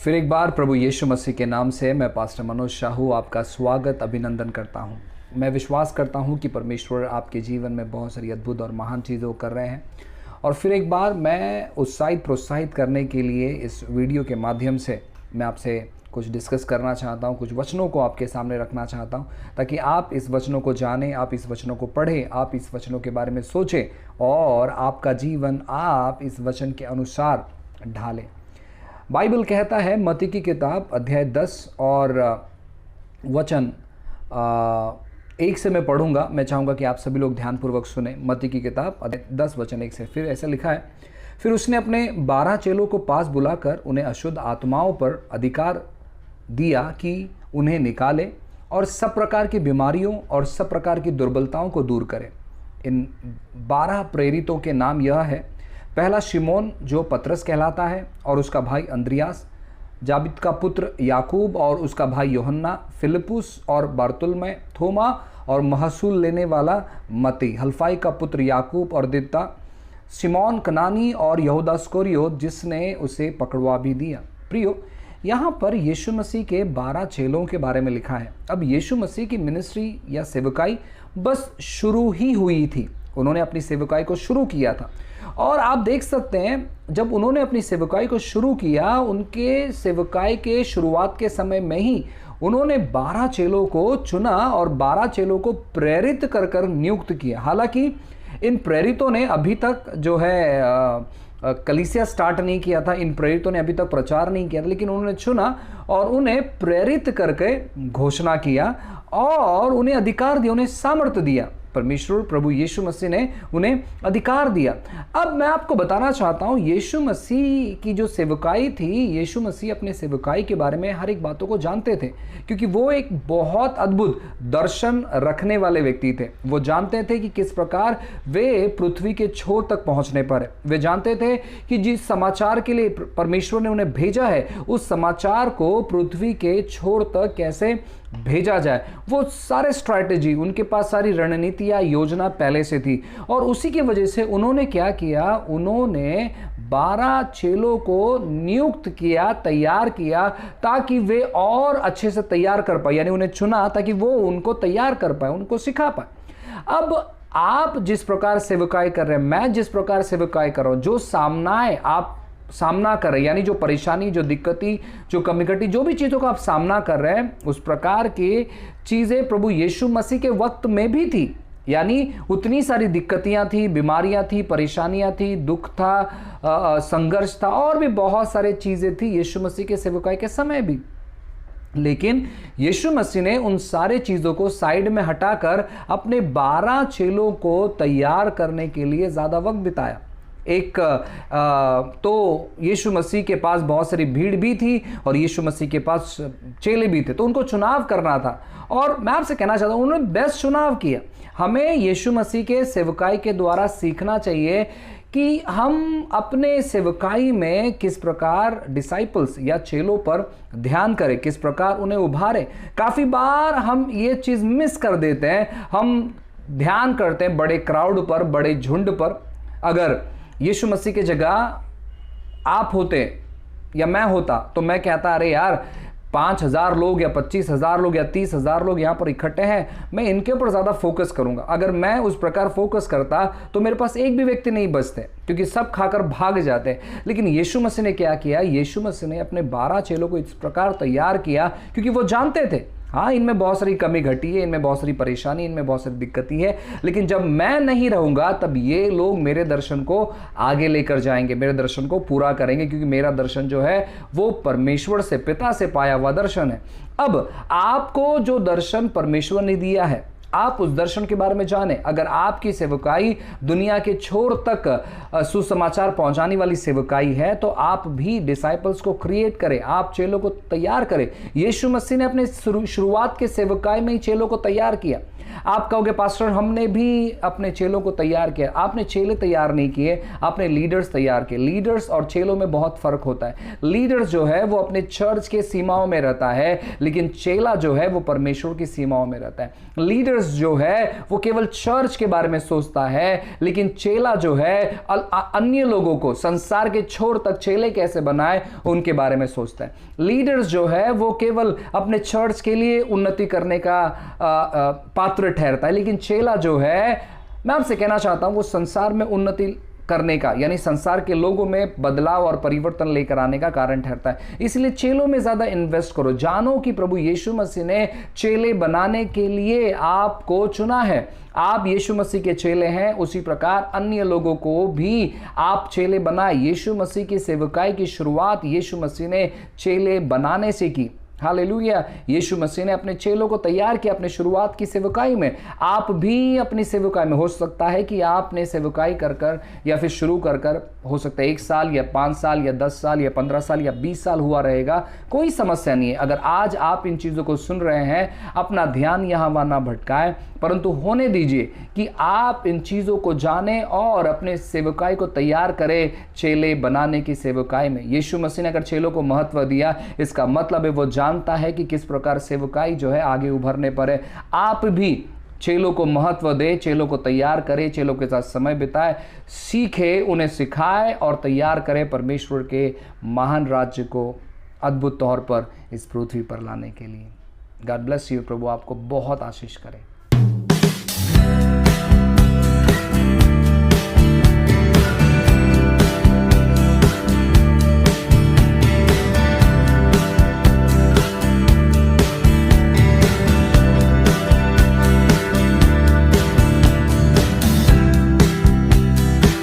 फिर एक बार प्रभु यीशु मसीह के नाम से मैं पास्टर मनोज शाहू आपका स्वागत अभिनंदन करता हूं। मैं विश्वास करता हूं कि परमेश्वर आपके जीवन में बहुत सारी अद्भुत और महान चीज़ें कर रहे हैं। और फिर एक बार मैं उत्साहित प्रोत्साहित करने के लिए इस वीडियो के माध्यम से मैं आपसे कुछ डिस्कस करना चाहता हूं, कुछ वचनों को आपके सामने रखना चाहता हूं, ताकि आप इस वचनों को जानें, आप इस वचनों को पढ़ें, आप इस वचनों के बारे में सोचें और आपका जीवन आप इस वचन के अनुसार ढालें। बाइबल कहता है, मत्ती की किताब अध्याय 10 और वचन 1 से मैं पढ़ूंगा। मैं चाहूँगा कि आप सभी लोग ध्यानपूर्वक सुने। मत्ती की किताब अध्याय 10 वचन 1 से। फिर ऐसा लिखा है, फिर उसने अपने 12 चेलों को पास बुलाकर उन्हें अशुद्ध आत्माओं पर अधिकार दिया कि उन्हें निकाले और सब प्रकार की बीमारियों और सब प्रकार की दुर्बलताओं को दूर करें। इन 12 प्रेरितों के नाम यह है। पहला शिमोन जो पतरस कहलाता है और उसका भाई अंद्रियास, जाबिद का पुत्र याकूब और उसका भाई यूहन्ना, फिलिपुस और बारतुलमै, थोमा और महसूल लेने वाला मती, हल्फाई का पुत्र याकूब और दिद्दा, शिमोन कनानी और यहूदा इस्करियोत जिसने उसे पकड़वा भी दिया। प्रियो, यहाँ पर यीशु मसीह के 12 चेलों के बारे में लिखा है। अब यीशु मसीह की मिनिस्ट्री या सेवकाई बस शुरू ही हुई थी। उन्होंने अपनी सेवकाई को शुरू किया था और आप देख सकते हैं जब उन्होंने अपनी सेवकाई को शुरू किया, उनके सेवकाई के शुरुआत के समय में ही उन्होंने 12 चेलों को चुना और 12 चेलों को प्रेरित कर कर नियुक्त किया। हालांकि इन प्रेरितों ने अभी तक जो है कलीसिया स्टार्ट नहीं किया था, इन प्रेरितों ने अभी तक प्रचार नहीं किया था, लेकिन उन्होंने चुना और उन्हें प्रेरित करके घोषणा किया और उन्हें अधिकार दिया, उन्हें सामर्थ्य दिया। परमेश्वर प्रभु यीशु मसीह ने उन्हें अधिकार दिया। अब मैं आपको बताना चाहता हूं, यीशु मसीह की जो सेवकाई थी, यीशु मसीह अपने सेवकाई के बारे में हर एक बातों को जानते थे, क्योंकि वो एक बहुत अद्भुत दर्शन रखने वाले व्यक्ति थे। वो जानते थे कि किस प्रकार वे पृथ्वी के छोर तक पहुंचने पर है। वे जानते थे कि जिस समाचार के लिए परमेश्वर ने उन्हें भेजा है, उस समाचार को पृथ्वी के छोर तक कैसे भेजा जाए। वो सारे स्ट्रैटेजी, उनके पास सारी रणनीति या योजना पहले से थी और उसी की वजह से उन्होंने क्या किया, उन्होंने 12 चेलों को नियुक्त किया, तैयार किया, ताकि वे और अच्छे से तैयार कर पाए। यानी उन्हें चुना ताकि वो उनको तैयार कर पाए, उनको सिखा पाए। अब आप जिस प्रकार सेवकाई कर रहे हैं, मैं जिस प्रकार सेवकाई कर रहा हूं, जो आप सामना कर रहे हैं, यानी जो परेशानी, जो दिक्कती, जो कमी-कटी, जो भी चीज़ों का आप सामना कर रहे हैं, उस प्रकार की चीज़ें प्रभु यीशु मसीह के वक्त में भी थी। यानी उतनी सारी दिक्कतियां थी, बीमारियां थी, परेशानियां थी, दुख था, संघर्ष था और भी बहुत सारी चीज़ें थी यीशु मसीह के सेवकाई के समय भी। लेकिन यीशु मसीह ने उन सारे चीज़ों को साइड में हटाकर अपने 12 चेलों को तैयार करने के लिए ज़्यादा वक्त बिताया। तो यीशु मसीह के पास बहुत सारी भीड़ भी थी और यीशु मसीह के पास चेले भी थे, तो उनको चुनाव करना था। और मैं आपसे कहना चाहता हूं, उन्होंने बेस्ट चुनाव किया। हमें यीशु मसीह के सेवकाई के द्वारा सीखना चाहिए कि हम अपने सेवकाई में किस प्रकार डिसाइपल्स या चेलों पर ध्यान करें, किस प्रकार उन्हें उभारें। काफ़ी बार हम ये चीज़ मिस कर देते हैं। हम ध्यान करते हैं बड़े क्राउड पर, बड़े झुंड पर। अगर यीशु मसीह की जगह आप होते या मैं होता तो मैं कहता, अरे यार 5,000 लोग या 25,000 लोग या 30,000 लोग यहाँ पर इकट्ठे हैं, मैं इनके ऊपर ज़्यादा फोकस करूँगा। अगर मैं उस प्रकार फोकस करता तो मेरे पास एक भी व्यक्ति नहीं बचते, क्योंकि सब खाकर भाग जाते। लेकिन यीशु मसीह ने क्या किया, यीशु मसीह ने अपने 12 चेलों को इस प्रकार तैयार किया, क्योंकि वो जानते थे, हाँ, इनमें बहुत सारी कमी घटी है, इनमें बहुत सारी परेशानी, इनमें बहुत सारी दिक्कतें है, लेकिन जब मैं नहीं रहूँगा तब ये लोग मेरे दर्शन को आगे लेकर जाएंगे, मेरे दर्शन को पूरा करेंगे, क्योंकि मेरा दर्शन जो है वो परमेश्वर से, पिता से पाया हुआ दर्शन है। अब आपको जो दर्शन परमेश्वर ने दिया है, आप उस दर्शन के बारे में जानें। अगर आपकी सेवकाई दुनिया के छोर तक सुसमाचार पहुंचाने वाली सेवकाई है, तो आप भी डिसाइपल्स को क्रिएट करें, आप चेलों को तैयार करें। यीशु मसीह ने अपने शुरुआत के सेवकाई में ही चेलों को तैयार किया। आप कहोगे, पास्टर हमने भी अपने चेलों को तैयार किया। आपने चेले तैयार नहीं किए, आपने लीडर्स तैयार किए। लीडर्स और चेलों में बहुत फर्क होता है। लीडर्स जो है वो अपने चर्च के सीमाओं में रहता है, लेकिन चेला जो है वो परमेश्वर की सीमाओं में रहता है। लीडर्स लीडर्स जो है वो केवल चर्च के बारे में सोचता है, लेकिन चेला जो है अन्य लोगों को, संसार के छोर तक चेले कैसे बनाए उनके बारे में सोचता है। लीडर्स जो है वो केवल अपने चर्च के लिए उन्नति करने का पात्र ठहरता है, लेकिन चेला जो है, मैं आपसे कहना चाहता हूं, वो संसार में उन्नति करने का, यानी संसार के लोगों में बदलाव और परिवर्तन लेकर आने का कारण ठहरता है। इसलिए चेलों में ज्यादा इन्वेस्ट करो। जानो कि प्रभु यीशु मसीह ने चेले बनाने के लिए आपको चुना है। आप यीशु मसीह के चेले हैं, उसी प्रकार अन्य लोगों को भी आप चेले बनाए। यीशु मसीह की सेवकाई की शुरुआत यीशु मसीह ने चेले बनाने से की। हालेलुया। यीशु मसीह ने अपने चेलों को तैयार किया अपने शुरुआत की सेवकाई में। आप भी अपनी सेवकाई में, हो सकता है कि आपने सेवकाई कर या फिर शुरू कर हो सकता है 1 साल या 5 साल या 10 साल या 15 साल या 20 साल हुआ रहेगा, कोई समस्या नहीं है। अगर आज आप इन चीज़ों को सुन रहे हैं, अपना ध्यान यहाँ वहाँ ना भटकाएं, परंतु होने दीजिए कि आप इन चीज़ों को जानें और अपने सेवकाई को तैयार करें चेले बनाने की सेवकाई में। यीशु मसीह ने अगर चेलों को महत्व दिया, इसका मतलब है वो जानता है कि किस प्रकार सेवकाई जो है आगे उभरने पर है। आप भी चेलों को महत्व दे, चेलों को तैयार करे, चेलों के साथ समय बिताए, सीखे, उन्हें सिखाए और तैयार करे परमेश्वर के महान राज्य को अद्भुत तौर पर इस पृथ्वी पर लाने के लिए। God bless you. प्रभु आपको बहुत आशीष करे।